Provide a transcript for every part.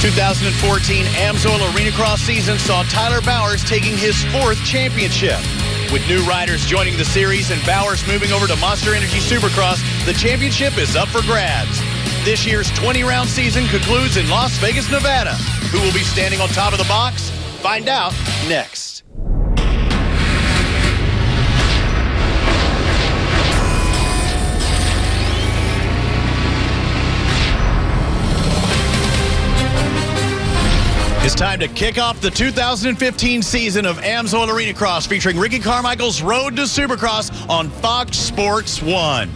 2014 Amsoil Arenacross season saw Tyler Bowers taking his 4th championship. With new riders joining the series and Bowers moving over to Monster Energy Supercross, the championship is up for grabs. This year's 20-round season concludes in Las Vegas, Nevada. Who will be standing on top of the box? Find out next. It's time to kick off the 2015 season of Amsoil Arenacross, featuring Ricky Carmichael's Road to Supercross on Fox Sports 1.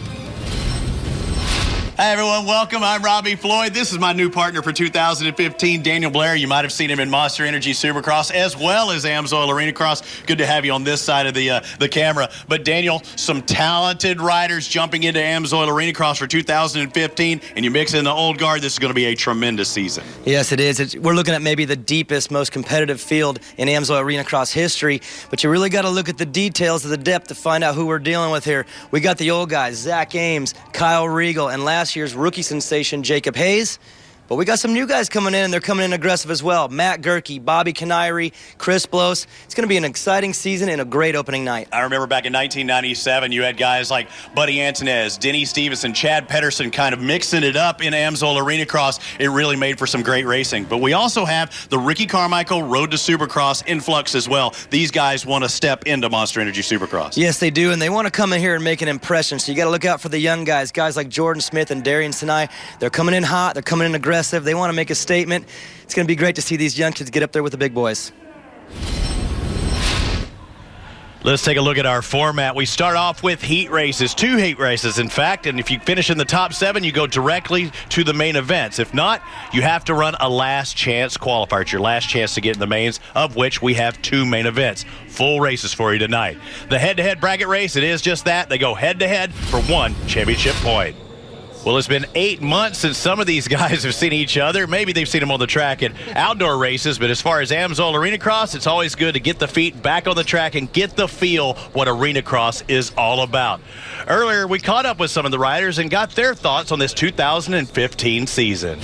Hi, everyone. Welcome. I'm Robbie Floyd. This is my new partner for 2015, Daniel Blair. You might have seen him in Monster Energy Supercross as well as Amsoil Arenacross. Good to have you on this side of the camera. But, Daniel, some talented riders jumping into Amsoil Arenacross for 2015, and you mix in the old guard. This is going to be a tremendous season. Yes, it is. We're looking at maybe the deepest, most competitive field in Amsoil Arenacross history, but you really got to look at the details of the depth to find out who we're dealing with here. We got the old guys, Zach Ames, Kyle Regal, and last year's rookie sensation, Jacob Hayes. But we got some new guys coming in, and they're coming in aggressive as well. Matt Gerke, Bobby Canary, Chris Bloss. It's going to be an exciting season and a great opening night. I remember back in 1997, you had guys like Buddy Antonez, Denny Stevenson, Chad Pedersen kind of mixing it up in Amsoil Arenacross. It really made for some great racing. But we also have the Ricky Carmichael Road to Supercross in flux as well. These guys want to step into Monster Energy Supercross. Yes, they do, and they want to come in here and make an impression. So you got to look out for the young guys like Jordan Smith and Darian Sinai. They're coming in hot. They're coming in aggressive. They want to make a statement. It's going to be great to see these young kids get up there with the big boys. Let's take a look at our format. We start off with heat races, 2 heat races, in fact, and if you finish in the top 7, you go directly to the main events. If not, you have to run a last chance qualifier. It's your last chance to get in the mains, of which we have 2 main events. Full races for you tonight. The head-to-head bracket race, it is just that. They go head-to-head for 1 championship point. Well, it's been 8 months since some of these guys have seen each other. Maybe they've seen them on the track at outdoor races, but as far as Amsoil Arenacross, it's always good to get the feet back on the track and get the feel what Arenacross is all about. Earlier, we caught up with some of the riders and got their thoughts on this 2015 season.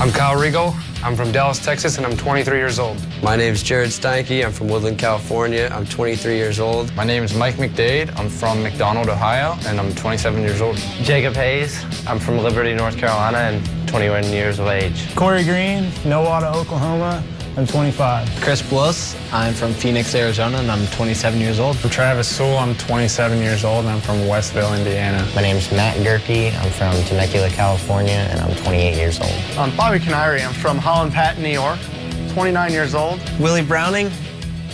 I'm Kyle Regal. I'm from Dallas, Texas, and I'm 23 years old. My name's Jared Steinke. I'm from Woodland, California. I'm 23 years old. My name is Mike McDade. I'm from McDonald, Ohio, and I'm 27 years old. Jacob Hayes. I'm from Liberty, North Carolina, and 21 years of age. Corey Green, Nowata, Oklahoma. I'm 25. Chris Bloss. I'm from Phoenix, Arizona, and I'm 27 years old. I'm Travis Sewell. I'm 27 years old, and I'm from Westville, Indiana. My name's Matt Gerke. I'm from Temecula, California, and I'm 28 years old. I'm Bobby Canary. I'm from Holland Patton, New York, 29 years old. Willie Browning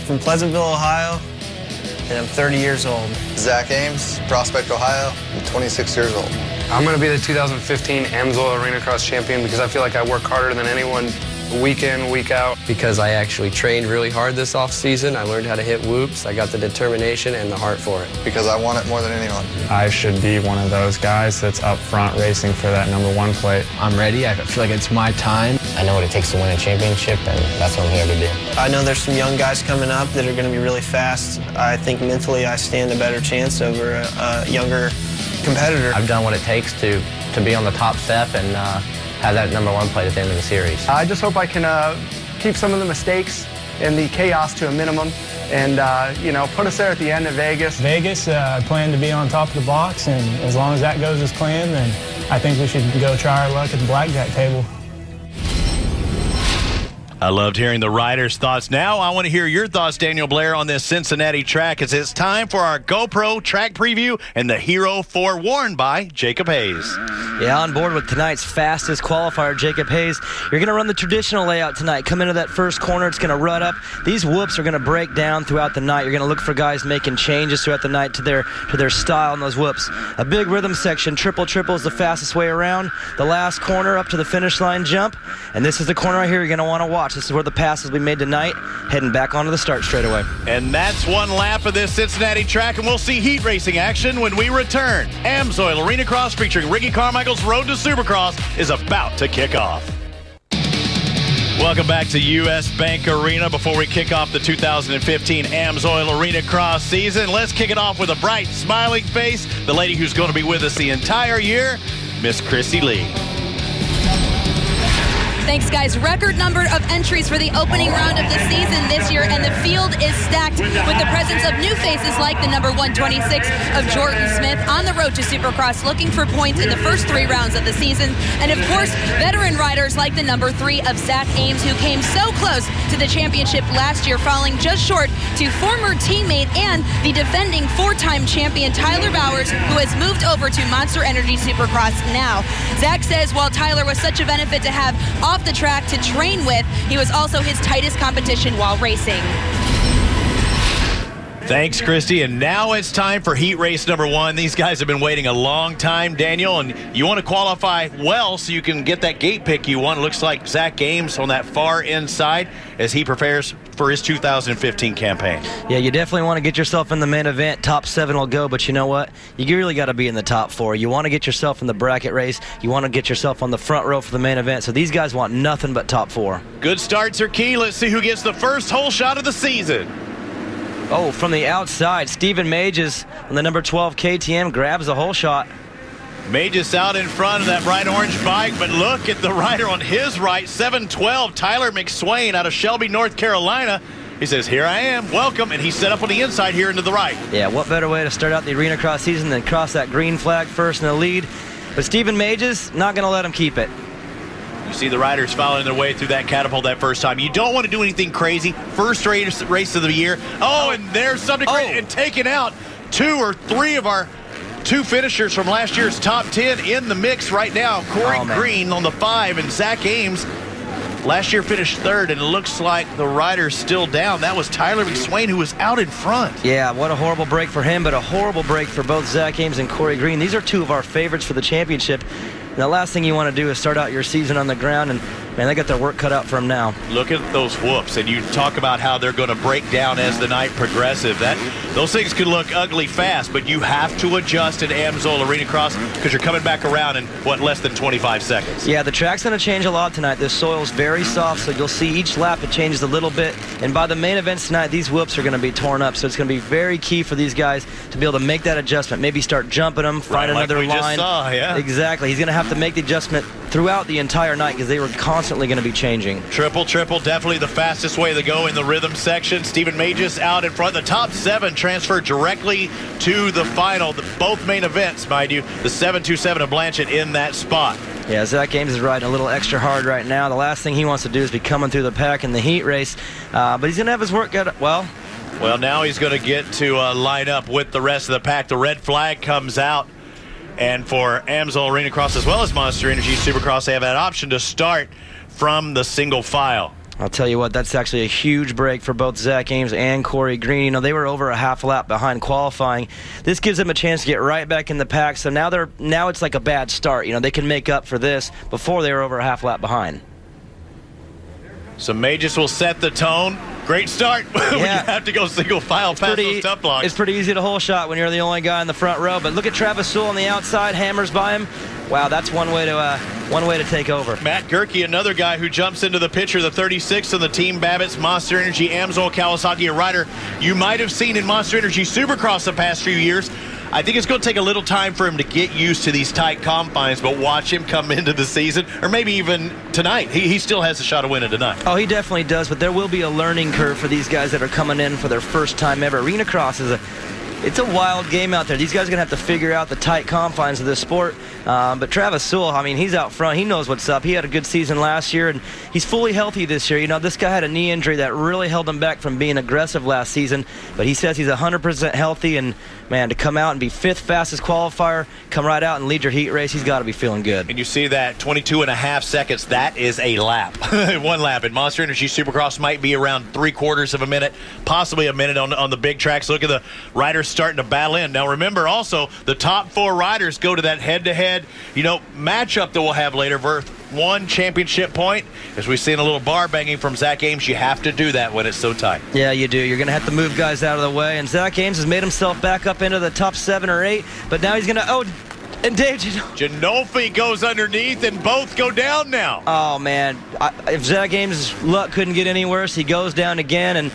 from Pleasantville, Ohio, and I'm 30 years old. Zach Ames, Prospect, Ohio. I'm 26 years old. I'm going to be the 2015 Amsoil Arenacross champion because I feel like I work harder than anyone week in, week out. Because I actually trained really hard this off season. I learned how to hit whoops. I got the determination and the heart for it. Because I want it more than anyone. I should be one of those guys that's up front racing for that #1 plate. I'm ready. I feel like it's my time. I know what it takes to win a championship, and that's what I'm here to do. I know there's some young guys coming up that are going to be really fast. I think mentally I stand a better chance over a younger competitor. I've done what it takes to be on the top step and have that #1 plate at the end of the series. I just hope I can keep some of the mistakes and the chaos to a minimum and, put us there at the end of Vegas. I plan to be on top of the box, and as long as that goes as planned, then I think we should go try our luck at the blackjack table. I loved hearing the riders' thoughts. Now I want to hear your thoughts, Daniel Blair, on this Cincinnati track, as it's time for our GoPro track preview and the Hero 4 worn by Jacob Hayes. Yeah, on board with tonight's fastest qualifier, Jacob Hayes. You're going to run the traditional layout tonight. Come into that first corner. It's going to rut up. These whoops are going to break down throughout the night. You're going to look for guys making changes throughout the night to their style on those whoops. A big rhythm section. Triple is the fastest way around. The last corner up to the finish line jump. And this is the corner right here you're going to want to watch. This is where the passes will be made tonight, heading back onto the start straight away. And that's one lap of this Cincinnati track, and we'll see heat racing action when we return. Amsoil Arenacross featuring Ricky Carmichael's Road to Supercross is about to kick off. Welcome back to U.S. Bank Arena. Before we kick off the 2015 Amsoil Arenacross season, let's kick it off with a bright, smiling face. The lady who's going to be with us the entire year, Miss Chrissy Lee. Thanks, guys. Record number of entries for the opening round of the season this year, and the field is stacked with the presence of new faces like the number 126 of Jordan Smith on the road to Supercross, looking for points in the first 3 rounds of the season. And of course, veteran riders like the number 3 of Zach Ames, who came so close to the championship last year, falling just short to former teammate and the defending 4-time champion Tyler Bowers, who has moved over to Monster Energy Supercross now. Zach says while Tyler was such a benefit to have off the track to train with, he was also his tightest competition while racing. Thanks, Christy. And now it's time for heat race number 1. These guys have been waiting a long time, Daniel, and you want to qualify well so you can get that gate pick you want. It looks like Zach Ames on that far inside as he prepares for his 2015 campaign. Yeah, you definitely want to get yourself in the main event. Top 7 will go, but you know what? You really got to be in the top 4. You want to get yourself in the bracket race. You want to get yourself on the front row for the main event. So these guys want nothing but top 4. Good starts are key. Let's see who gets the first hole shot of the season. Oh, from the outside, Stephen Mages on the number 12 KTM grabs the hole shot. Mages out in front of that bright orange bike, but look at the rider on his right, 712, Tyler McSwain out of Shelby, North Carolina. He says, here I am, welcome, and he's set up on the inside here into the right. Yeah, what better way to start out the Arenacross season than cross that green flag first in the lead. But Stephen Mages, not going to let him keep it. You see the riders following their way through that catapult that first time. You don't want to do anything crazy. First race of the year. Oh, and there's something great. And taking out 2 or 3 of our 2 finishers from last year's top 10 in the mix right now. Corey Green on the 5 and Zach Ames last year finished 3rd, and it looks like the rider's still down. That was Tyler McSwain, who was out in front. Yeah, what a horrible break for him, but a horrible break for both Zach Ames and Corey Green. These are 2 of our favorites for the championship. And the last thing you want to do is start out your season on the ground, and man, they got their work cut out for them now. Look at those whoops, and you talk about how they're going to break down as the night progresses. Those things can look ugly fast, but you have to adjust at Amsoil Arenacross because you're coming back around in, less than 25 seconds. Yeah, the track's going to change a lot tonight. This soil's very soft, so you'll see each lap it changes a little bit. And by the main events tonight, these whoops are going to be torn up, so it's going to be very key for these guys to be able to make that adjustment. Maybe start jumping them, find another line. Just saw, yeah. Exactly. He's going to have to make the adjustment throughout the entire night because they were constantly going to be changing. Triple, definitely the fastest way to go in the rhythm section. Stephen Mages out in front. The top 7 transfer directly to the final. Both main events, mind you. The 727 of Blanchett in that spot. Yeah, Zach Ames is riding a little extra hard right now. The last thing he wants to do is be coming through the pack in the heat race. But he's going to have his work cut. Well, now he's going to get to line up with the rest of the pack. The red flag comes out. And for Amsoil Arenacross as well as Monster Energy Supercross, they have that option to start from the single file. I'll tell you what, that's actually a huge break for both Zach Ames and Corey Green. You know, they were over a half lap behind qualifying. This gives them a chance to get right back in the pack. So now it's like a bad start. You know, they can make up for this. Before they were over a half lap behind. So Mages will set the tone. Great start when you have to go single file past those tough blocks. It's pretty easy to hole shot when you're the only guy in the front row. But look at Travis Sewell on the outside, hammers by him. Wow, that's one way to take over. Matt Gerke, another guy who jumps into the picture, the 36 on the Team Babbitt's Monster Energy Amsoil Kawasaki, a rider you might have seen in Monster Energy Supercross the past few years. I think it's going to take a little time for him to get used to these tight confines, but watch him come into the season, or maybe even tonight. He still has a shot of winning tonight. Oh, he definitely does, but there will be a learning curve for these guys that are coming in for their first time ever. Arenacross is it's a wild game out there. These guys are going to have to figure out the tight confines of this sport. But Travis Sewell, I mean, he's out front. He knows what's up. He had a good season last year, and he's fully healthy this year. You know, this guy had a knee injury that really held him back from being aggressive last season. But he says he's 100% healthy, and, man, to come out and be 5th fastest qualifier, come right out and lead your heat race, he's got to be feeling good. And you see that 22.5 seconds, that is a lap. 1 lap. And Monster Energy Supercross might be around 3/4 of a minute, possibly a minute on the big tracks. Look at the riders starting to battle in. Now, remember also, the top 4 riders go to that head-to-head, matchup that we'll have later worth 1 championship point. As we've seen a little bar banging from Zach Ames, you have to do that when it's so tight. Yeah, you do. You're going to have to move guys out of the way. And Zach Ames has made himself back up into the top 7 or 8, but now he's going to... and Dave Genolfi goes underneath, and both go down now. Oh, man. If Zach Ames' luck couldn't get any worse, he goes down again, and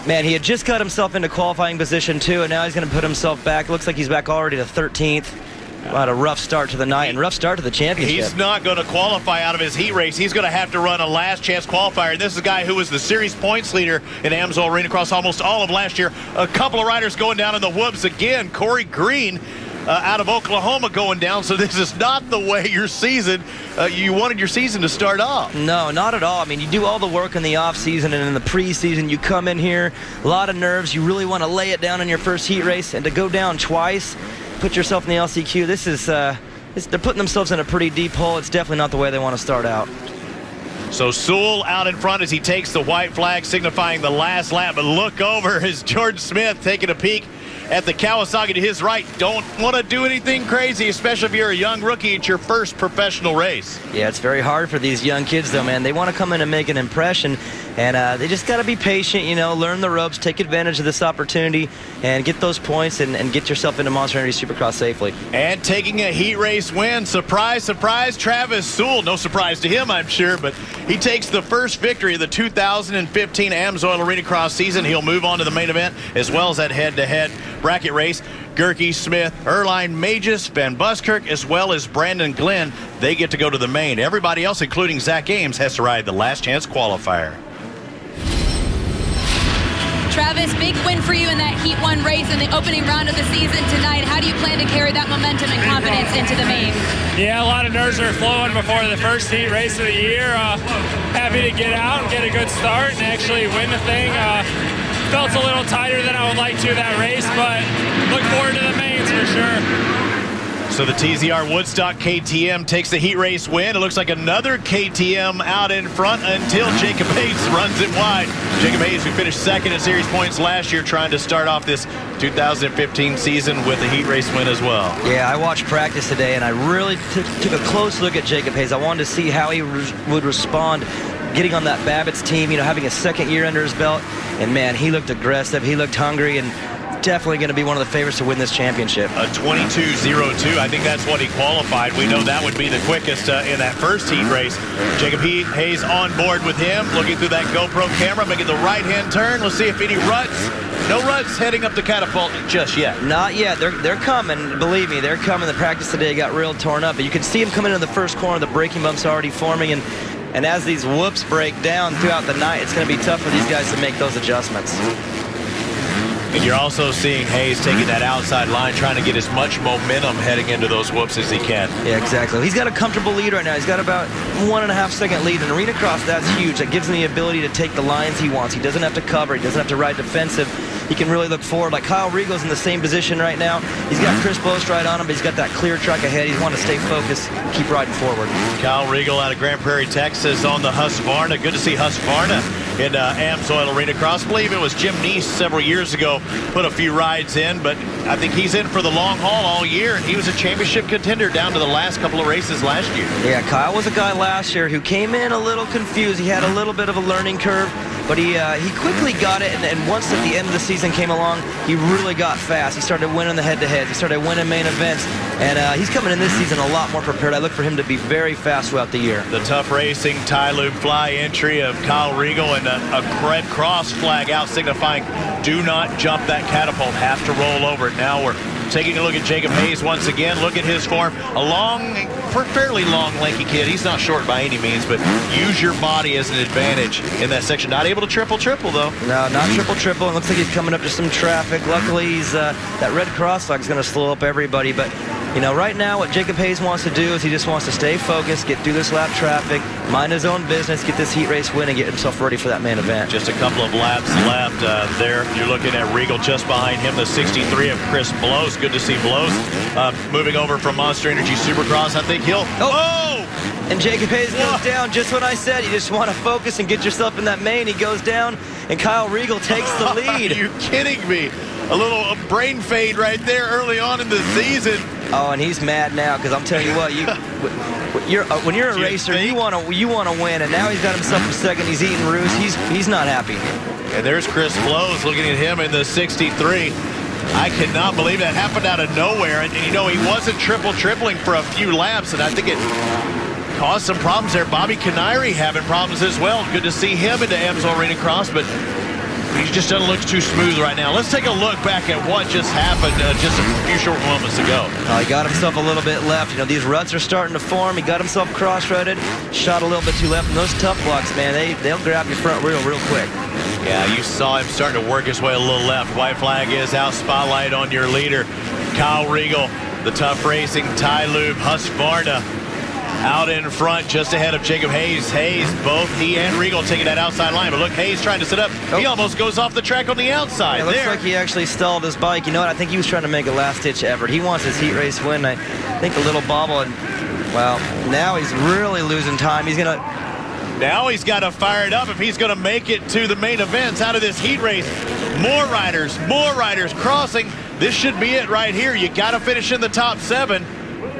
man, he had just got himself into qualifying position, too, and now he's going to put himself back. Looks like he's back already to 13th. had a rough start to the night and rough start to the championship. He's not going to qualify out of his heat race. He's going to have to run a last chance qualifier. And this is a guy who was the series points leader in AMSOIL Arenacross almost all of last year. A couple of riders going down in the whoops again. Corey Green out of Oklahoma going down. So this is not the way your season, you wanted your season to start off. No, not at all. I mean, you do all the work in the off season and in the preseason. You come in here, a lot of nerves. You really want to lay it down in your first heat race, and to go down twice, put yourself in the LCQ. This is they're putting themselves in a pretty deep hole. It's definitely not the way they want to start out. So Sewell out in front as he takes the white flag signifying the last lap. But look over as Jordan Smith taking a peek at the Kawasaki to his right. Don't want to do anything crazy, especially if you're a young rookie. It's your first professional race. Yeah, it's very hard for these young kids, though, man. They want to come in and make an impression, and they just got to be patient, learn the ropes, take advantage of this opportunity, and get those points and get yourself into Monster Energy Supercross safely. And taking a heat race win, surprise, surprise, Travis Sewell. No surprise to him, I'm sure, but he takes the first victory of the 2015 AMSOIL Arenacross season. He'll move on to the main event as well as that head-to-head bracket race. Gerke, Smith, Erline Mages, Van Buskirk, as well as Brandon Glenn, they get to go to the main. Everybody else, including Zach Ames, has to ride the last chance qualifier. Travis, big win for you in that Heat 1 race in the opening round of the season tonight. How do you plan to carry that momentum and confidence into the main? Yeah, a lot of nerves are flowing before the first heat race of the year. Happy to get out and get a good start and actually win the thing. Felt a little tighter than I would like to that race, but look forward to the mains for sure. So the TZR Woodstock KTM takes the heat race win. It looks like another KTM out in front until Jacob Hayes runs it wide. Jacob Hayes, who finished second in series points last year, trying to start off this 2015 season with a heat race win as well. Yeah, I watched practice today, and I really took a close look at Jacob Hayes. I wanted to see how he would respond getting on that Babbitt's team, having a second year under his belt. And, man, he looked aggressive. He looked hungry, and definitely going to be one of the favorites to win this championship. A 22.02. I think that's what he qualified. We know that would be the quickest in that first heat race. Jacob Hayes on board with him, looking through that GoPro camera, making the right-hand turn. Let's see if any ruts. No ruts heading up the catapult just yet. Not yet. They're coming. Believe me, they're coming. The practice today got real torn up. But you can see him coming into the first corner. The braking bumps already forming. And as these whoops break down throughout the night, it's going to be tough for these guys to make those adjustments. And you're also seeing Hayes taking that outside line, trying to get as much momentum heading into those whoops as he can. Yeah, exactly. He's got a comfortable lead right now. He's got about 1.5 second lead. In Arenacross, that's huge. That gives him the ability to take the lines he wants. He doesn't have to cover. He doesn't have to ride defensive. He can really look forward. Like Kyle Regal's in the same position right now. He's got Chris Boast right on him, but he's got that clear track ahead. He's want to stay focused, keep riding forward. Kyle Regal out of Grand Prairie, Texas on the Husqvarna. Good to see Husqvarna in AMSOIL Arenacross. I believe it was Jim Neese several years ago put a few rides in, but I think he's in for the long haul all year, and he was a championship contender down to the last couple of races last year. Yeah, Kyle was a guy last year who came in a little confused. He had a little bit of a learning curve, but he quickly got it, and once at the end of the season came along, he really got fast. He started winning the head-to-heads. He started winning main events, and he's coming in this season a lot more prepared. I look for him to be very fast throughout the year. The tough racing Tyloo fly entry of Kyle Regal and a red cross flag out signifying do not jump that catapult, have to roll over it. Now we're taking a look at Jacob Hayes once again. Look at his form. A fairly long, lanky kid. He's not short by any means, but use your body as an advantage in that section. Not able to triple, though. No, not triple. It looks like he's coming up to some traffic. Luckily, that red cross flag is going to slow up everybody. But, right now what Jacob Hayes wants to do is he just wants to stay focused, get through this lap traffic, mind his own business, get this heat race win, and get himself ready for that main event. Just a couple of laps left there. You're looking at Regal just behind him, the 63 of Chris Blows. Good to see Blows moving over from Monster Energy Supercross. I think he'll... Oh! And Jacob Hayes goes down, just what I said. You just want to focus and get yourself in that main. He goes down, and Kyle Regal takes the lead. Are you kidding me? A little brain fade right there early on in the season. Oh, and he's mad now because I'm telling you what, when you're a racer, you want to win, and now he's got himself in second. He's eating roost. He's not happy. And there's Chris Blows looking at him in the 63. I cannot believe that happened out of nowhere. And he wasn't tripling for a few laps, and I think it caused some problems there. Bobby Canary having problems as well. Good to see him into AMSOIL Arenacross, but he just doesn't look too smooth right now. Let's take a look back at what just happened just a few short moments ago. He got himself a little bit left. You know, these ruts are starting to form. He got himself cross-rutted, shot a little bit too left. And those tough blocks, man, they'll grab your front wheel real quick. Yeah, you saw him starting to work his way a little left. White flag is out. Spotlight on your leader, Kyle Regal, the Tough Racing Ty Lube Husqvarna. Out in front, just ahead of Jacob Hayes. Both he and Regal taking that outside line. But look, Hayes trying to sit up. He almost goes off the track on the outside. It looks like he actually stalled his bike. You know what? I think he was trying to make a last-ditch effort. He wants his heat race win. I think a little bobble, and, well, now he's really losing time. Now he's got to fire it up if he's going to make it to the main events out of this heat race. More riders crossing. This should be it right here. You got to finish in the top 7.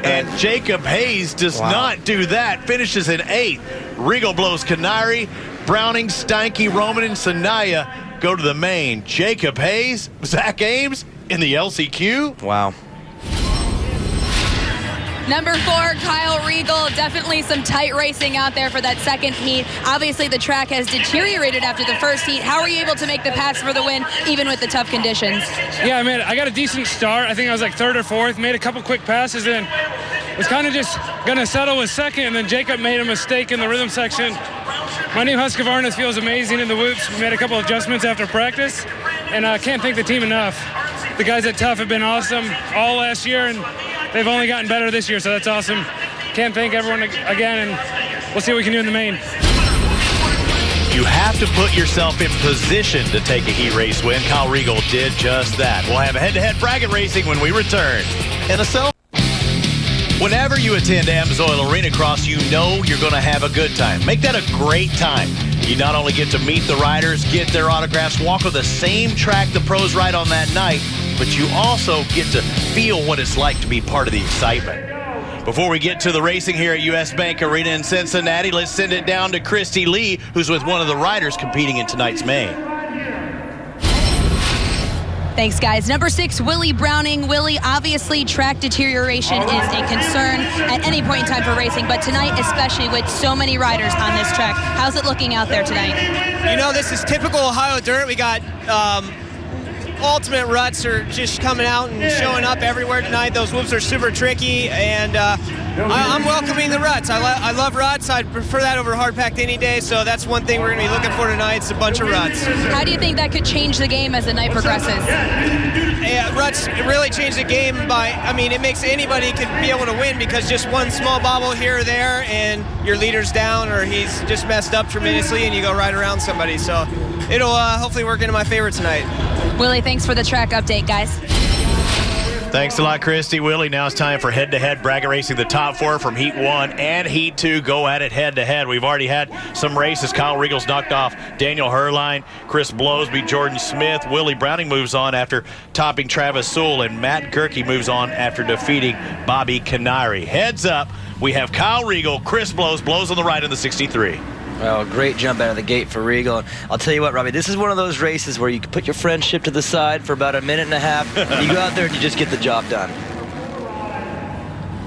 And Jacob Hayes does not do that. Finishes in 8th. Regal blows Canary, Browning, Steinke, Roman, and Sanaya go to the main. Jacob Hayes, Zach Ames in the LCQ. Wow. Number 4, Kyle Regal. Definitely some tight racing out there for that second heat. Obviously, the track has deteriorated after the first heat. How are you able to make the pass for the win, even with the tough conditions? Yeah, man, I got a decent start. I think I was like 3rd or 4th. Made a couple quick passes and was kind of just going to settle with second. And then Jacob made a mistake in the rhythm section. My new Husqvarna feels amazing in the whoops. We made a couple adjustments after practice. And I can't thank the team enough. The guys at Tough have been awesome all last year, and they've only gotten better this year, so that's awesome. Can't thank everyone again, and we'll see what we can do in the main. You have to put yourself in position to take a heat race win. Kyle Regal did just that. We'll have head-to-head bracket racing when we return. And whenever you attend Amsoil Arenacross, you know you're going to have a good time. Make that a great time. You not only get to meet the riders, get their autographs, walk on the same track the pros ride on that night, but you also get to feel what it's like to be part of the excitement. Before we get to the racing here at US Bank Arena in Cincinnati, let's send it down to Christy Lee, who's with one of the riders competing in tonight's main. Thanks, guys. Number 6, Willie Browning. Willie, obviously track deterioration is a concern at any point in time for racing, but tonight especially with so many riders on this track. How's it looking out there tonight? You know, this is typical Ohio dirt. We got ultimate ruts are just coming out and showing up everywhere tonight. Those whoops are super tricky, and I'm welcoming the ruts. I love ruts. I'd prefer that over hard packed any day, so that's one thing we're going to be looking for tonight. It's a bunch of ruts. How do you think that could change the game as the night progresses? Yeah, ruts really change the game it makes anybody could be able to win, because just one small bobble here or there and your leader's down or he's just messed up tremendously and you go right around somebody. So it'll hopefully work into my favor tonight. Willie, thanks for the track update, guys. Thanks a lot, Christy. Willie, now it's time for head-to-head bracket racing. The top 4 from Heat 1 and Heat 2 go at it head-to-head. We've already had some races. Kyle Regal's knocked off Daniel Herline. Chris Blows beat Jordan Smith. Willie Browning moves on after topping Travis Sewell. And Matt Gerke moves on after defeating Bobby Canary. Heads up, we have Kyle Regal, Chris Blows on the right in the 63. Well, great jump out of the gate for Regal. I'll tell you what, Robbie, this is one of those races where you can put your friendship to the side for about a minute and a half. You go out there and you just get the job done.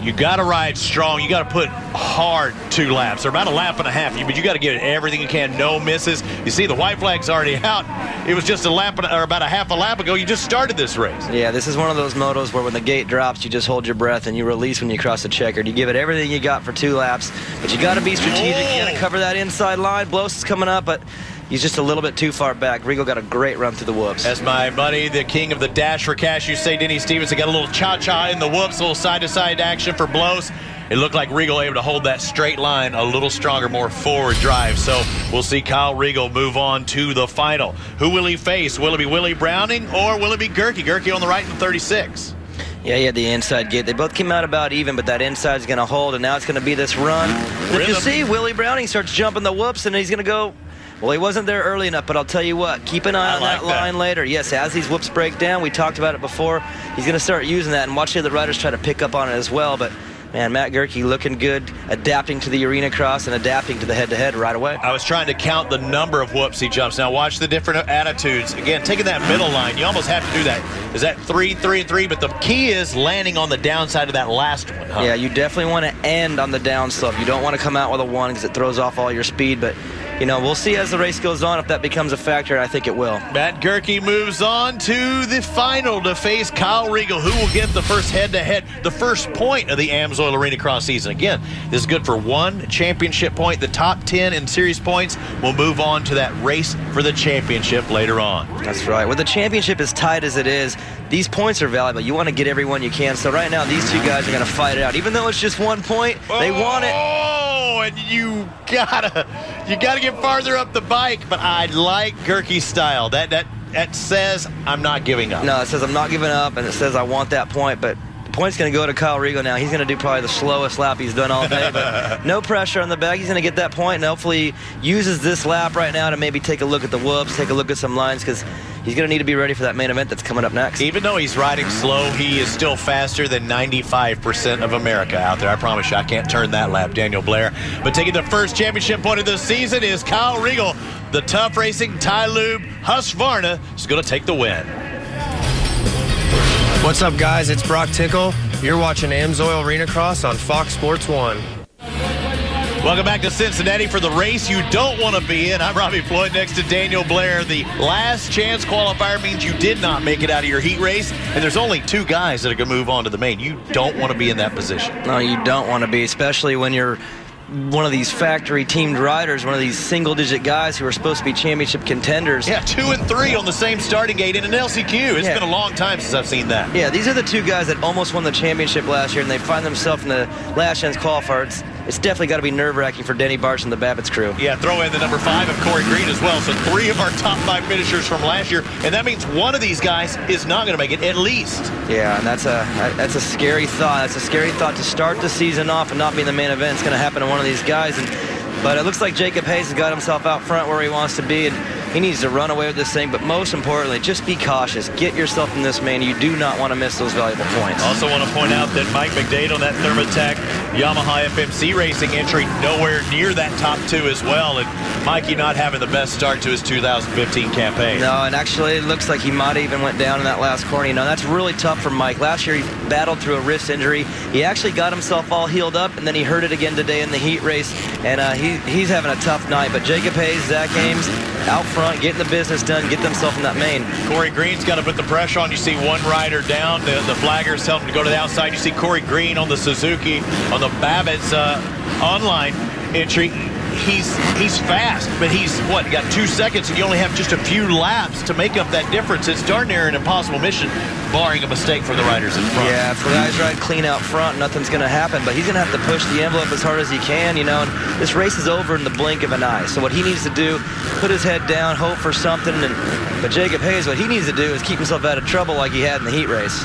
You got to ride strong. You got to put hard 2 laps, or about a lap and a half. But you got to give it everything you can. No misses. You see, the white flag's already out. It was just about a half a lap ago. You just started this race. Yeah, this is one of those motos where when the gate drops, you just hold your breath and you release when you cross the checkered. You give it everything you got for 2 laps, but you got to be strategic. You got to cover that inside line. Blows is coming up, but he's just a little bit too far back. Regal got a great run through the whoops. As my buddy, the king of the dash for cash, you say, Denny Stevenson, got a little cha-cha in the whoops, a little side-to-side action for Blows. It looked like Regal able to hold that straight line a little stronger, more forward drive. So we'll see Kyle Regal move on to the final. Who will he face? Will it be Willie Browning or will it be Gerke? Gerke on the right in 36. Yeah, he had the inside gate. They both came out about even, but that inside's going to hold, and now it's going to be this run. And if you see, Willie Browning starts jumping the whoops, and he's going to go. Well, he wasn't there early enough, but I'll tell you what, keep an eye on that line later. Yes, as these whoops break down, we talked about it before, he's going to start using that, and watch the other riders try to pick up on it as well. But, man, Matt Gerke looking good, adapting to the Arenacross and adapting to the head-to-head right away. I was trying to count the number of whoops he jumps. Now watch the different attitudes. Again, taking that middle line, you almost have to do that. Is that 3, 3, and 3? But the key is landing on the downside of that last one, huh? Yeah, you definitely want to end on the downslope. You don't want to come out with a 1 because it throws off all your speed, but we'll see as the race goes on if that becomes a factor, and I think it will. Matt Gerke moves on to the final to face Kyle Riegel, who will get the first head-to-head, the first point of the AMSOIL Arenacross season. Again, this is good for one championship point. The top 10 in series points will move on to that race for the championship later on. That's right. With the championship as tight as it is, these points are valuable. You want to get every one you can. So right now, these two guys are going to fight it out. Even though it's just 1 point, they want it. Oh, and you gotta get farther up the bike. But I like Gerke's style. That says I'm not giving up. No, it says I'm not giving up, and it says I want that point. But the point's going to go to Kyle Riegel now. He's going to do probably the slowest lap he's done all day. But no pressure on the back. He's going to get that point, and hopefully uses this lap right now to maybe take a look at the whoops, take a look at some lines, because he's going to need to be ready for that main event that's coming up next. Even though he's riding slow, he is still faster than 95% of America out there. I promise you, I can't turn that lap, Daniel Blair. But taking the first championship point of the season is Kyle Riegel. The Tough Racing Tylube Husqvarna is going to take the win. What's up, guys? It's Brock Tickle. You're watching AMSOIL Arenacross on Fox Sports 1. Welcome back to Cincinnati for the race you don't want to be in. I'm Robbie Floyd next to Daniel Blair. The last chance qualifier means you did not make it out of your heat race, and there's only 2 guys that are going to move on to the main. You don't want to be in that position. No, you don't want to be, especially when you're one of these factory-teamed riders, one of these single-digit guys who are supposed to be championship contenders. Yeah, 2 and 3 on the same starting gate in an LCQ. It's been a long time since I've seen that. Yeah, these are the 2 guys that almost won the championship last year, and they find themselves in the last chance qualifier. It's definitely got to be nerve-wracking for Denny Bartz and the Babbitt's crew. Yeah, throw in the number 5 of Corey Green as well. So 3 of our top 5 finishers from last year, and that means one of these guys is not going to make it, at least. Yeah, and that's a scary thought. That's a scary thought to start the season off and not be in the main event. It's going to happen to one of these guys. But it looks like Jacob Hayes has got himself out front where he wants to be, and he needs to run away with this thing. But most importantly, just be cautious. Get yourself in this main. You do not want to miss those valuable points. Also want to point out that Mike McDade on that Thermatech Yamaha FMC Racing entry nowhere near that top 2 as well. And Mikey not having the best start to his 2015 campaign. No, and actually it looks like he might have even went down in that last corner. That's really tough for Mike. Last year he battled through a wrist injury. He actually got himself all healed up, and then he hurt it again today in the heat race. And he's having a tough night. But Jacob Hayes, Zach Ames, out front, getting the business done, get themselves in that main. Corey Green's got to put the pressure on. You see one rider down. The flaggers tell him to go to the outside. You see Corey Green on the Suzuki, on the Babbitt's online entry. He's fast, but he's got 2 seconds, and you only have just a few laps to make up that difference. It's darn near an impossible mission, barring a mistake from the riders in front. Yeah, if the guys ride clean out front, nothing's going to happen, but he's going to have to push the envelope as hard as he can, and this race is over in the blink of an eye. So what he needs to do, put his head down, hope for something, but Jacob Hayes, what he needs to do is keep himself out of trouble like he had in the heat race.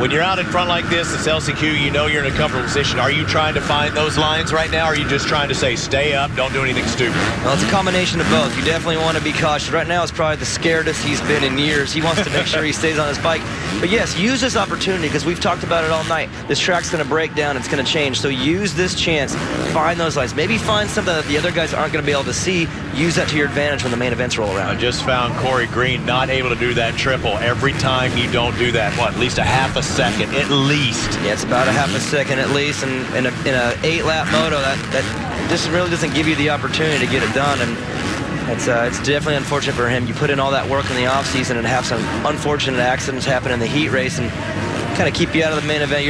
When you're out in front like this, it's LCQ, you know you're in a comfortable position. Are you trying to find those lines right now, or are you just trying to say, stay up, don't do anything stupid? Well, it's a combination of both. You definitely want to be cautious. Right now, it's probably the scaredest he's been in years. He wants to make sure he stays on his bike. But yes, use this opportunity, because we've talked about it all night. This track's going to break down. It's going to change. So use this chance. Find those lines. Maybe find something that the other guys aren't going to be able to see. Use that to your advantage when the main events roll around. I just found Corey Green not able to do that triple. Every time you don't do that, at least a half a second, at least. Yeah, it's about a half a second at least, and in a 8-lap moto, that just really doesn't give you the opportunity to get it done, and it's definitely unfortunate for him. You put in all that work in the off season and have some unfortunate accidents happen in the heat race and kind of keep you out of the main event.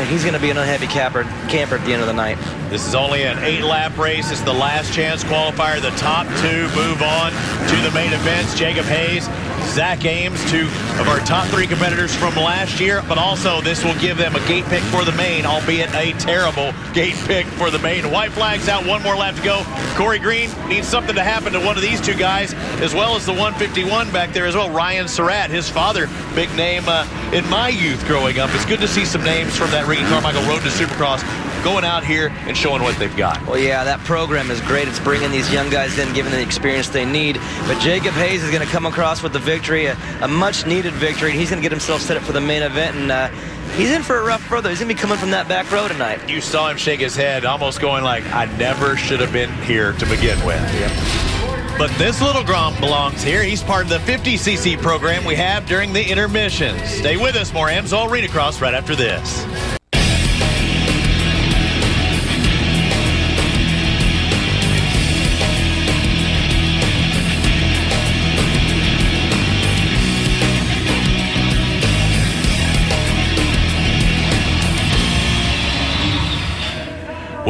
He's going to be an unhappy camper at the end of the night. This is only an 8-lap race. It's the last chance qualifier. The top 2 move on to the main events. Jacob Hayes, Zach Ames, 2 of our top 3 competitors from last year, but also this will give them a gate pick for the main, albeit a terrible gate pick for the main. White flag's out, 1 more lap to go. Corey Green needs something to happen to one of these 2 guys, as well as the 151 back there as well, Ryan Surratt, his father, big name in my youth growing up. It's good to see some names from that Ricky Carmichael Road to Supercross going out here and showing what they've got. Well, yeah, that program is great. It's bringing these young guys in, giving them the experience they need. But Jacob Hayes is going to come across with the victory, a much-needed victory, and he's going to get himself set up for the main event. And he's in for a rough road, though. He's going to be coming from that back row tonight. You saw him shake his head, almost going like, I never should have been here to begin with. Yep. But this little Grom belongs here. He's part of the 50cc program we have during the intermissions. Stay with us. More AMSOIL Arenacross right after this.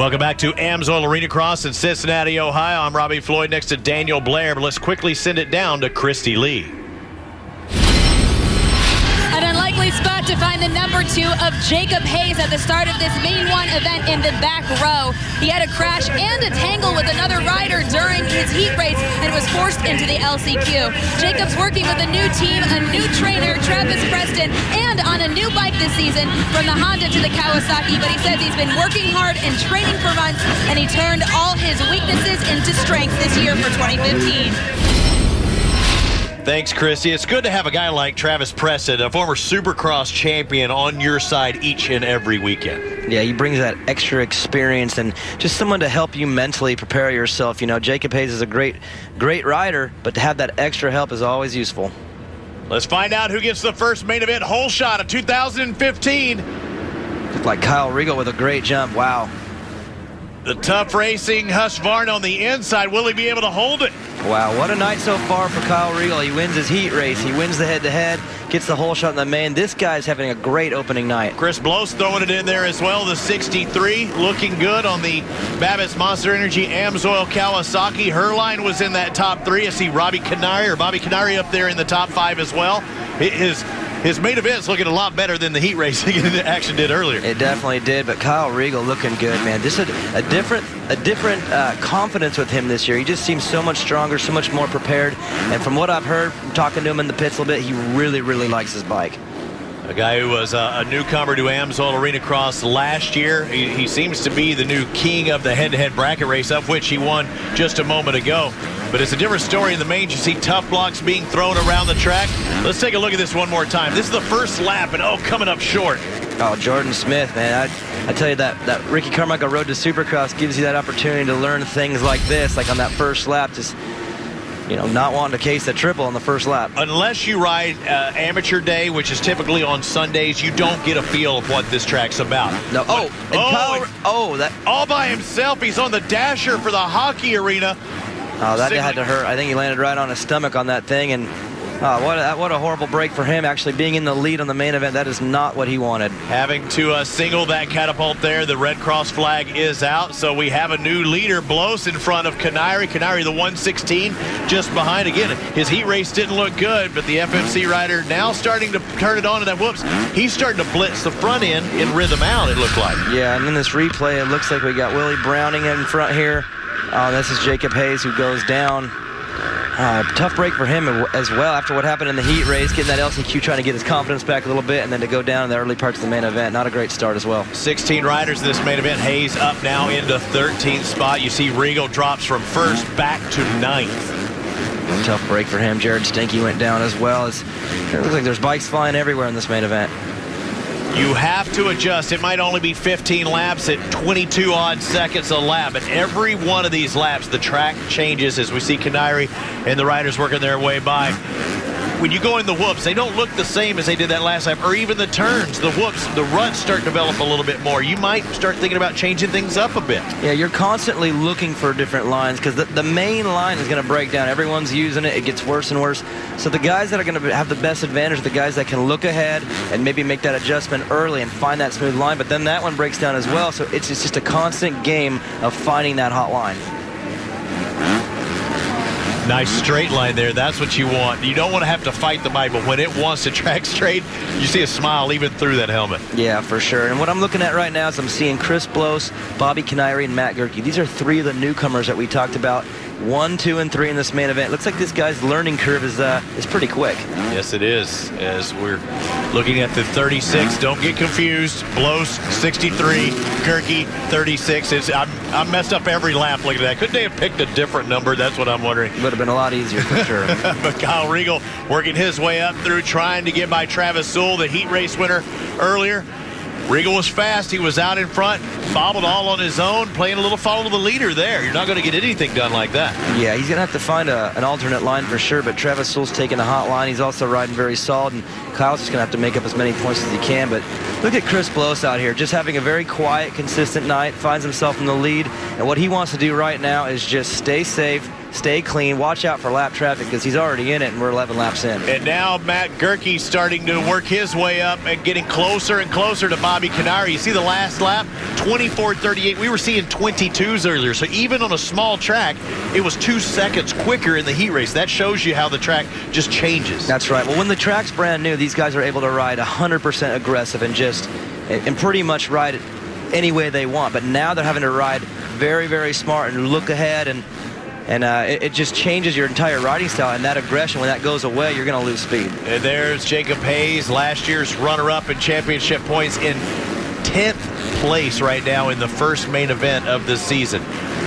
Welcome back to Amsoil Arenacross in Cincinnati, Ohio. I'm Robbie Floyd next to Daniel Blair, but let's quickly send it down to Christy Lee. An unlikely spot to find the number 2 of Jacob Hayes at the start of this main one event in the back row. He had a crash and a tangle with another rider during his heat race and was forced into the LCQ. Jacob's working with a new team, a new trainer, Travis Preston, and on a new bike this season from the Honda to the Kawasaki. But he says he's been working hard and training for months, and he turned all his weaknesses into strengths this year for 2015. Thanks, Christy. It's good to have a guy like Travis Preston, a former Supercross champion, on your side each and every weekend. Yeah, he brings that extra experience and just someone to help you mentally prepare yourself. You know, Jacob Hayes is a great rider, but to have that extra help is always useful. Let's find out who gets the first main event hole shot of 2015. Looked like Kyle Riegel with a great jump. Wow. The tough racing Husqvarna on the inside. Will he be able to hold it? Wow, what a night so far for Kyle Riegel. He wins his heat race. He wins the head-to-head, gets the hole shot in the main. This guy's having a great opening night. Chris Blows throwing it in there as well. The 63 looking good on the Babbitt's Monster Energy Amsoil Kawasaki. Herline was in that top 3. I see Bobby Canary up there in the top 5 as well. His main event's looking a lot better than the heat racing action did earlier. It definitely did, but Kyle Riegel looking good, man. Just a different confidence with him this year. He just seems so much stronger, so much more prepared. And from what I've heard, from talking to him in the pits a little bit, he really, really likes his bike. A guy who was a newcomer to Amsoil Arenacross last year. He seems to be the new king of the head-to-head bracket race, of which he won just a moment ago. But it's a different story in the main. You see tough blocks being thrown around the track. Let's take a look at this one more time. This is the first lap, and coming up short. Oh, Jordan Smith, man. I tell you that Ricky Carmichael Road to Supercross gives you that opportunity to learn things like this, like on that first lap, just, you know, not wanting to case a triple on the first lap. Unless you ride amateur day, which is typically on Sundays, you don't get a feel of what this track's about. No. That all by himself. He's on the dasher for the hockey arena. Oh, that had to hurt. I think he landed right on his stomach on that thing, and what a horrible break for him, actually being in the lead on the main event. That is not what he wanted. Having to single that catapult there, the Red Cross flag is out, so we have a new leader, Blows, in front of Canary. Canary, the 116, just behind. Again, his heat race didn't look good, but the FMC rider now starting to turn it on, and that whoops, he's starting to blitz the front end in rhythm out, it looked like. Yeah, and in this replay, it looks like we got Willie Browning in front here. This is Jacob Hayes who goes down. Tough break for him as well after what happened in the heat race, getting that LCQ, trying to get his confidence back a little bit, and then to go down in the early parts of the main event. Not a great start as well. 16 riders in this main event. Hayes up now into 13th spot. You see Riegel drops from first back to 9th. Tough break for him. Jared Stanky went down as well. It looks like there's bikes flying everywhere in this main event. You have to adjust. It might only be 15 laps at 22 odd seconds a lap, but every one of these laps the track changes as we see Canary and the riders working their way by. When you go in the whoops, they don't look the same as they did that last lap, or even the turns, the whoops, the ruts start to develop a little bit more. You might start thinking about changing things up a bit. Yeah, you're constantly looking for different lines because the main line is going to break down. Everyone's using it. It gets worse and worse. So the guys that are going to have the best advantage are the guys that can look ahead and maybe make that adjustment early and find that smooth line. But then that one breaks down as well. So it's just a constant game of finding that hot line. Nice straight line there. That's what you want. You don't want to have to fight the bike, but when it wants to track straight, you see a smile even through that helmet. Yeah, for sure. And what I'm looking at right now is I'm seeing Chris Blows, Bobby Canary, and Matt Gerke. These are 3 of the newcomers that we talked about. 1, 2, and 3 in this main event. Looks like this guy's learning curve is pretty quick. Yes, it is. As we're looking at the 36, don't get confused. Blows 63, Gerke 36. I'm messed up every lap looking at that. Couldn't they have picked a different number? That's what I'm wondering. Would have been a lot easier for sure. But Kyle Riegel working his way up through, trying to get by Travis Sewell, the heat race winner earlier. Riegel was fast. He was out in front, bobbled all on his own, playing a little follow the leader there. You're not going to get anything done like that. Yeah, he's going to have to find an alternate line for sure, but Travis Sewell's taking a hot line. He's also riding very solid, and Kyle's just going to have to make up as many points as he can. But look at Chris Blows out here, just having a very quiet, consistent night, finds himself in the lead, and what he wants to do right now is just stay safe, stay clean, watch out for lap traffic because he's already in it and we're 11 laps in. And now Matt Gerke's starting to work his way up and getting closer and closer to Bobby Canary. You see the last lap, 24:38. We were seeing 22s earlier, so even on a small track, it was 2 seconds quicker in the heat race. That shows you how the track just changes. That's right. Well, when the track's brand new, these guys are able to ride 100% aggressive and pretty much ride it any way they want. But now they're having to ride very, very smart and look ahead, and it just changes your entire riding style. And that aggression, when that goes away, you're going to lose speed. And there's Jacob Hayes, last year's runner-up in championship points, in 10th place right now in the first main event of this season.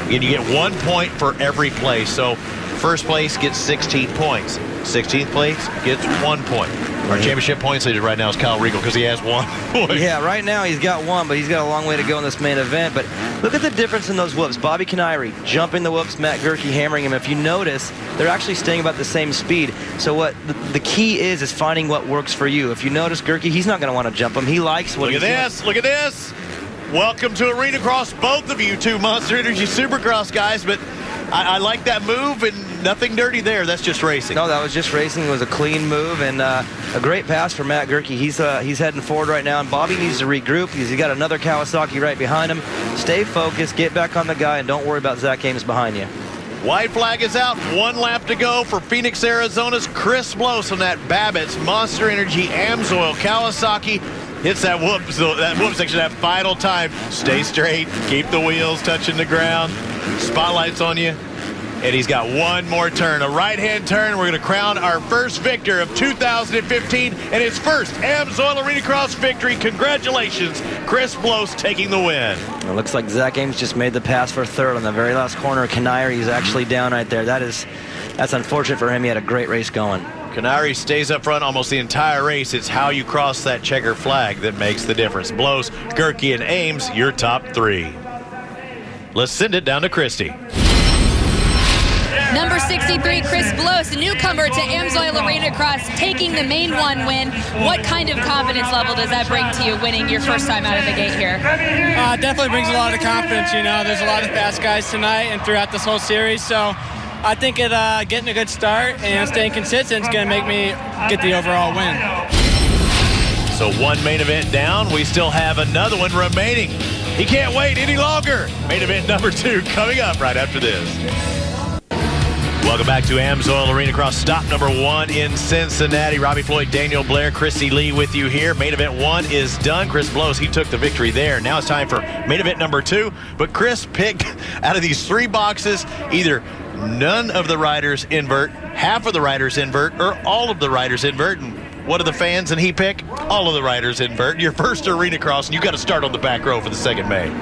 And you get 1 point for every place. So first place gets 16 points. 16th place gets 1 point. Our championship points leader right now is Kyle Regal because he has 1 point. Yeah, right now he's got 1, but he's got a long way to go in this main event. But look at the difference in those whoops. Bobby Canary jumping the whoops, Matt Gerke hammering him. If you notice, they're actually staying about the same speed. So what the key is finding what works for you. If you notice Gerke, he's not going to want to jump him. He likes what he's doing. Look at this. Welcome to Arenacross, both of you two Monster Energy Supercross guys, but I like that move, and nothing dirty there. That's just racing. No, that was just racing. It was a clean move, and a great pass for Matt Gerke. He's heading forward right now, and Bobby needs to regroup because he's got another Kawasaki right behind him. Stay focused, get back on the guy, and don't worry about Zach Ames behind you. White flag is out. 1 lap to go for Phoenix, Arizona's Chris Blows on that Babbitt's Monster Energy Amsoil Kawasaki. Hits that whoop section that final time. Stay straight, keep the wheels touching the ground. Spotlight's on you. And he's got 1 more turn, a right-hand turn. We're going to crown our first victor of 2015 and his first Amsoil Arenacross victory. Congratulations, Chris Blows taking the win. It looks like Zach Ames just made the pass for third on the very last corner. Canary is actually down right there. That's unfortunate for him. He had a great race going. Canary stays up front almost the entire race. It's how you cross that checker flag that makes the difference. Blows, Gerke, and Ames, your top 3. Let's send it down to Christy. Number 63, Chris Blows, a newcomer to Amsoil Arenacross, taking the main 1 win. What kind of confidence level does that bring to you, winning your first time out of the gate here? Definitely brings a lot of confidence. You know, there's a lot of fast guys tonight and throughout this whole series. So I think getting a good start and staying consistent is going to make me get the overall win. So 1 main event down. We still have another one remaining. He can't wait any longer. Main event number 2 coming up right after this. Welcome back to Amsoil Arenacross, stop number 1 in Cincinnati. Robbie Floyd, Daniel Blair, Chrissy Lee with you here. Main event 1 is done. Chris Blows, he took the victory there. Now it's time for main event number 2. But Chris picked out of these 3 boxes, either none of the riders invert, half of the riders invert, or all of the riders invert. And what do the fans and he pick? All of the riders invert. Your first Arenacross, and you got to start on the back row for the second main.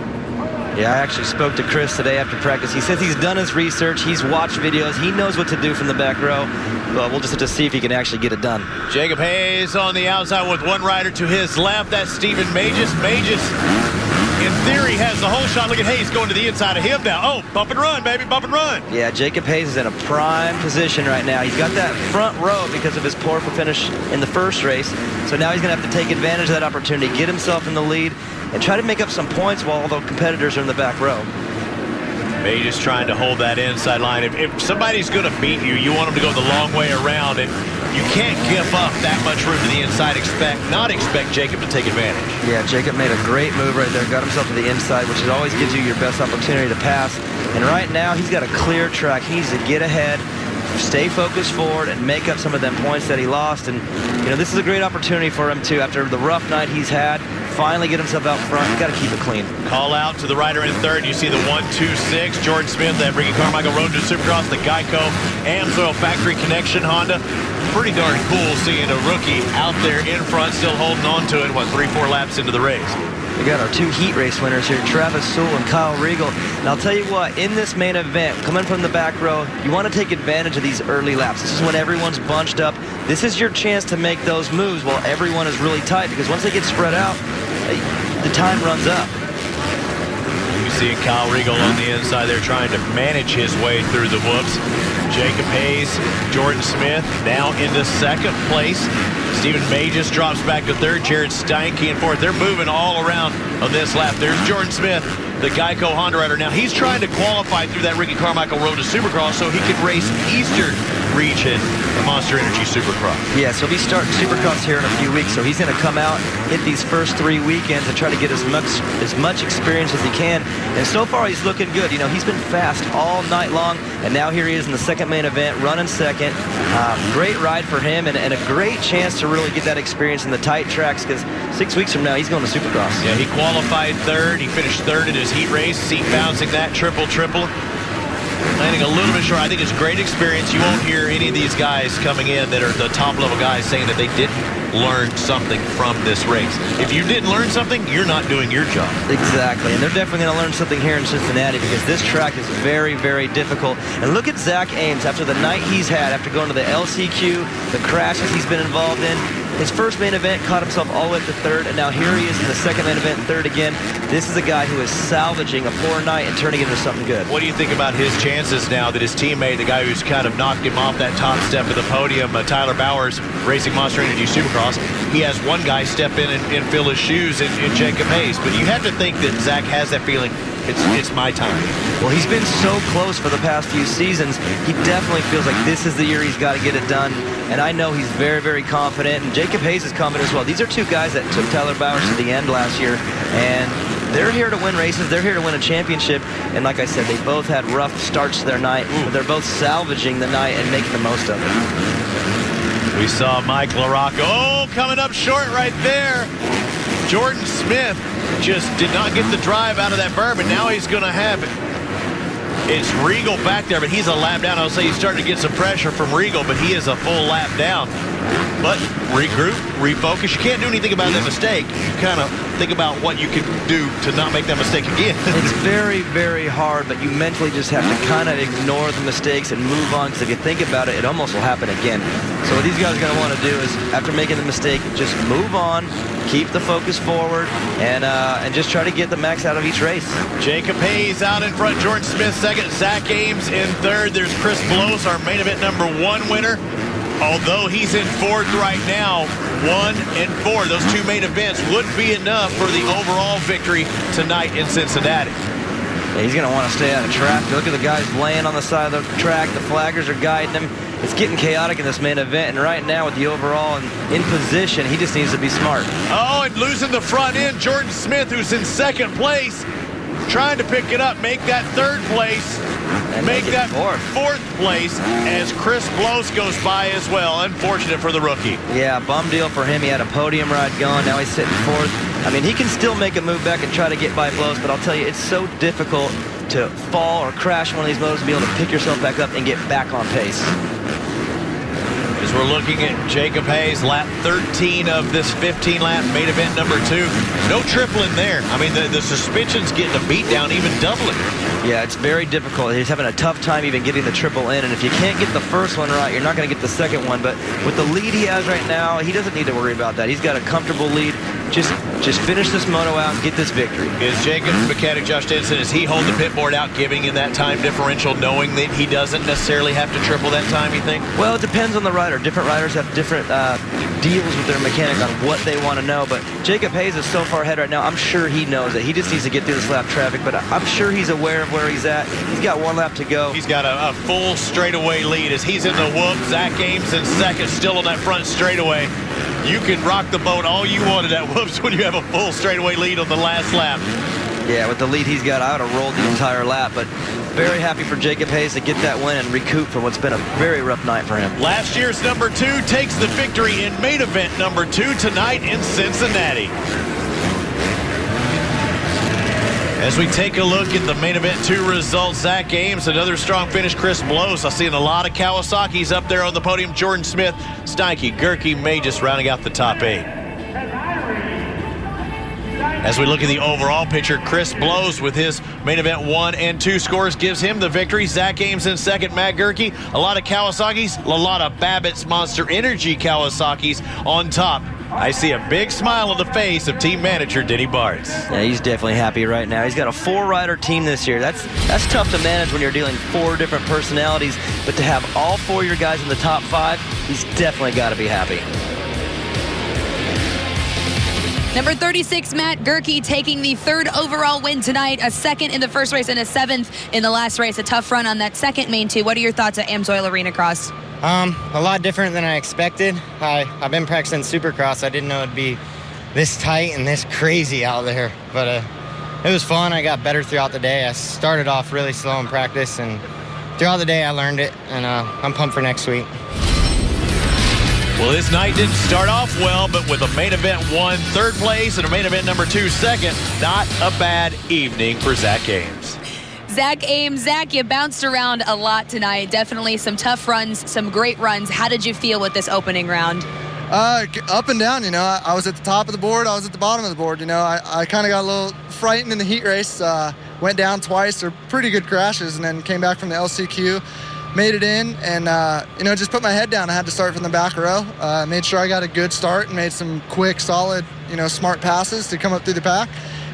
Yeah, I actually spoke to Chris today after practice. He says he's done his research, he's watched videos, he knows what to do from the back row. But we'll just have to see if he can actually get it done. Jacob Hayes on the outside with 1 rider to his left. That's Stephen Mages. Mages, in theory, has the whole shot. Look at Hayes going to the inside of him now. Oh, bump and run, baby, bump and run. Yeah, Jacob Hayes is in a prime position right now. He's got that front row because of his poor finish in the first race. So now he's going to have to take advantage of that opportunity, get himself in the lead, and try to make up some points while all the competitors are in the back row. Mages trying to hold that inside line. If somebody's going to beat you, you want them to go the long way around, and you can't give up that much room to the inside. Not expect Jacob to take advantage. Yeah, Jacob made a great move right there. Got himself to the inside, which always gives you your best opportunity to pass. And right now, he's got a clear track. He needs to get ahead, stay focused forward, and make up some of them points that he lost. And, you know, this is a great opportunity for him, too. After the rough night he's had, finally get himself out front. He's got to keep it clean. Call out to the rider in third. You see the 1-2-6. Jordan Smith, that Ricky Carmichael Road to Supercross, the Geico Amsoil Factory Connection Honda. Pretty darn cool seeing a rookie out there in front, still holding on to it, 3-4 laps into the race. We got our 2 heat race winners here, Travis Sewell and Kyle Regal. And I'll tell you what, in this main event, coming from the back row, you want to take advantage of these early laps. This is when everyone's bunched up. This is your chance to make those moves while everyone is really tight, because once they get spread out, the time runs up. You see Kyle Regal on the inside there trying to manage his way through the whoops. Jacob Hayes, Jordan Smith now into second place. Stephen Mages drops back to third. Jared Steinke in fourth. They're moving all around on this lap. There's Jordan Smith the Geico Honda rider. Now, he's trying to qualify through that Ricky Carmichael Road to Supercross so he can race Eastern region of Monster Energy Supercross. Yeah, so he'll be starting Supercross here in a few weeks, so he's going to come out, hit these first 3 weekends and try to get as much experience as he can. And so far, he's looking good. You know, he's been fast all night long, and now here he is in the second main event, running second. Great ride for him, and a great chance to really get that experience in the tight tracks, because 6 weeks from now, he's going to Supercross. Yeah, he qualified third. He finished third in his heat race. Seat bouncing that triple. Landing a little bit short. I think it's great experience. You won't hear any of these guys coming in that are the top-level guys saying that they didn't learn something from this race. If you didn't learn something, you're not doing your job. Exactly, and they're definitely going to learn something here in Cincinnati, because this track is very, very difficult. And look at Zach Ames after the night he's had, after going to the LCQ, the crashes he's been involved in. His first main event caught himself all the way up to third, and now here he is in the second main event, third again. This is a guy who is salvaging a poor night and turning it into something good. What do you think about his chances now that his teammate, the guy who's kind of knocked him off that top step of the podium, Tyler Bowers, racing Monster Energy Supercross, he has one guy step in and fill his shoes in Jacob Hayes. But you have to think that Zach has that feeling, it's my time. Well, he's been so close for the past few seasons. He definitely feels like this is the year he's got to get it done. And I know he's very, very confident. And Jacob Hayes is confident as well. These are two guys that took Tyler Bowers to the end last year. And they're here to win races. They're here to win a championship. And like I said, they both had rough starts to their night. But they're both salvaging the night and making the most of it. We saw Mike LaRocca, coming up short right there. Jordan Smith just did not get the drive out of that berm, and now he's going to have it. It's Regal back there, but he's a lap down. I'll say he's starting to get some pressure from Regal, but he is a full lap down. But regroup, refocus. You can't do anything about that mistake. You kind of think about what you can do to not make that mistake again. It's very, very hard, but you mentally just have to kind of ignore the mistakes and move on, because if you think about it, it almost will happen again. So what these guys are going to want to do is, after making the mistake, just move on, keep the focus forward, and just try to get the max out of each race. Jacob Hayes out in front, Jordan Smith second, Zach Ames in third. There's Chris Blows, our main event #1 winner. Although he's in fourth right now, 1 and 4. Those two main events wouldn't be enough for the overall victory tonight in Cincinnati. Yeah, he's going to want to stay out of traffic. Look at the guys laying on the side of the track. The flaggers are guiding him. It's getting chaotic in this main event, and right now with the overall and in position, he just needs to be smart. Oh, and losing the front end, Jordan Smith, who's in second place, trying to pick it up, make that third place, and make that fourth place as Chris Blows goes by as well. Unfortunate for the rookie. Yeah, bum deal for him. He had a podium ride going. Now he's sitting fourth. I mean, he can still make a move back and try to get by Blows, but I'll tell you, it's so difficult to fall or crash one of these motors, to be able to pick yourself back up and get back on pace. As we're looking at Jacob Hayes, lap 13 of this 15-lap main event #2. No tripling there. I mean, the suspension's getting a beat down, even doubling. Yeah, it's very difficult. He's having a tough time even getting the triple in, and if you can't get the first one right, you're not going to get the second one. But with the lead he has right now, he doesn't need to worry about that. He's got a comfortable lead. Just finish this moto out and get this victory. Is Jacob's mechanic Josh Denson, is he holding the pit board out, giving him that time differential, knowing that he doesn't necessarily have to triple that time, you think? Well, it depends on the rider. Different riders have different deals with their mechanic on what they want to know. But Jacob Hayes is so far ahead right now, I'm sure he knows it. He just needs to get through this lap traffic, but I'm sure he's aware of where he's at. He's got 1 lap to go. He's got a full straightaway lead as he's in the whoop. Zach Ames in second, still on that front straightaway. You can rock the boat all you wanted at whoops when you have a full straightaway lead on the last lap. Yeah, with the lead he's got, I would have rolled the entire lap, but very happy for Jacob Hayes to get that win and recoup from what's been a very rough night for him. Last year's #2 takes the victory in main event #2 tonight in Cincinnati. As we take a look at the main event 2 results, Zach Ames, another strong finish. Chris Blows, I'm seeing a lot of Kawasaki's up there on the podium. Jordan Smith, Steinke, Gerke, May just rounding out the top 8. As we look at the overall picture, Chris Blows with his main event 1 and 2 scores gives him the victory. Zach Ames in second, Matt Gerke, a lot of Kawasaki's, a lot of Babbitt's Monster Energy Kawasaki's on top. I see a big smile on the face of team manager Denny Bartz. Yeah, he's definitely happy right now. He's got a 4-rider team this year. That's tough to manage when you're dealing 4 different personalities, but to have all 4 of your guys in the top 5, he's definitely got to be happy. Number 36, Matt Gerke, taking the 3rd overall win tonight, a 2nd in the first race and a 7th in the last race. A tough run on that second main two. What are your thoughts at AMSOIL Arenacross? A lot different than I expected. I've been practicing Supercross. I didn't know it'd be this tight and this crazy out there, but it was fun. I got better throughout the day. I started off really slow in practice, and throughout the day I learned it, and I'm pumped for next week. Well, this night didn't start off well, but with a main event 1 3rd place and a main event number 2 2nd, not a bad evening for Zach Ames. Zach Ames, Zach, you bounced around a lot tonight. Definitely some tough runs, some great runs. How did you feel with this opening round? Up and down, I was at the top of the board, I was at the bottom of the board, I kind of got a little frightened in the heat race, went down twice, or pretty good crashes, and then came back from the LCQ, made it in, and just put my head down. I had to start from the back row, made sure I got a good start and made some quick, solid, smart passes to come up through the pack.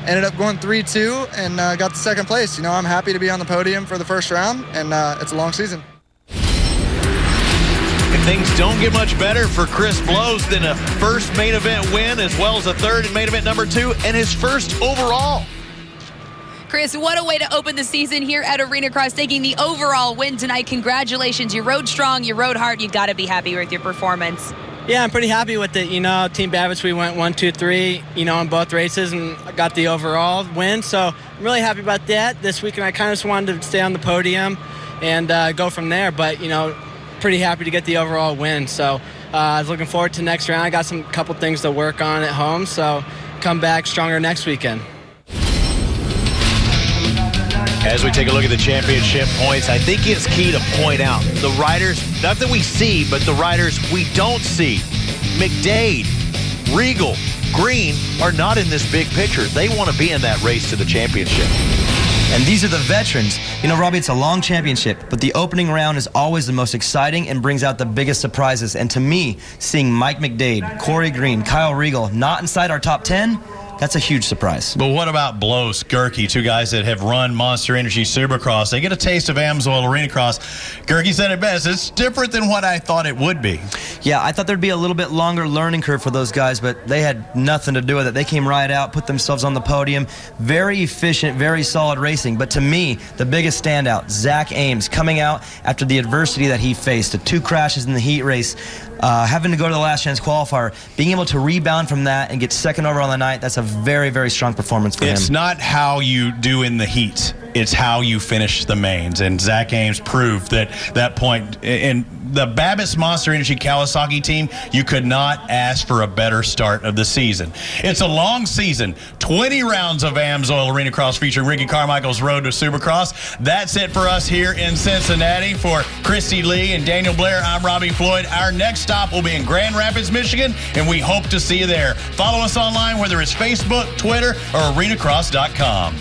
Ended up going 3-2 and got the 2nd place. I'm happy to be on the podium for the first round, and it's a long season. And things don't get much better for Chris Blows than a first main event win, as well as a 3rd in main event number 2, and his 1st overall. Chris, what a way to open the season here at Arenacross, taking the overall win tonight. Congratulations. You rode strong, you rode hard. You've got to be happy with your performance. Yeah, I'm pretty happy with it. Team Babbage, we went 1, 2, 3, in both races and got the overall win. So I'm really happy about that. This weekend I kind of just wanted to stay on the podium and go from there. But, pretty happy to get the overall win. So I was looking forward to next round. I got some couple things to work on at home. So come back stronger next weekend. As we take a look at the championship points, I think it's key to point out the riders, not that we see, but the riders we don't see. McDade, Regal, Green are not in this big picture. They want to be in that race to the championship. And these are the veterans. Robbie, it's a long championship, but the opening round is always the most exciting and brings out the biggest surprises. And to me, seeing Mike McDade, Corey Green, Kyle Regal not inside our top 10, that's a huge surprise. But what about Blows, Gerke, 2 guys that have run Monster Energy Supercross? They get a taste of AMSOIL Arenacross. Gerke said it best. It's different than what I thought it would be. Yeah, I thought there'd be a little bit longer learning curve for those guys, but they had nothing to do with it. They came right out, put themselves on the podium. Very efficient, very solid racing. But to me, the biggest standout, Zach Ames, coming out after the adversity that he faced, the 2 crashes in the heat race, having to go to the last chance qualifier, being able to rebound from that and get 2nd overall on the night, that's a very, very strong performance for him. It's not how you do in the heat. It's how you finish the mains. And Zach Ames proved that point. In the Babbitt's Monster Energy Kawasaki team, you could not ask for a better start of the season. It's a long season. 20 rounds of AMSOIL Arenacross featuring Ricky Carmichael's Road to Supercross. That's it for us here in Cincinnati. For Christy Lee and Daniel Blair, I'm Robbie Floyd. Our next stop will be in Grand Rapids, Michigan, and we hope to see you there. Follow us online, whether it's Facebook, Twitter, or arenacross.com.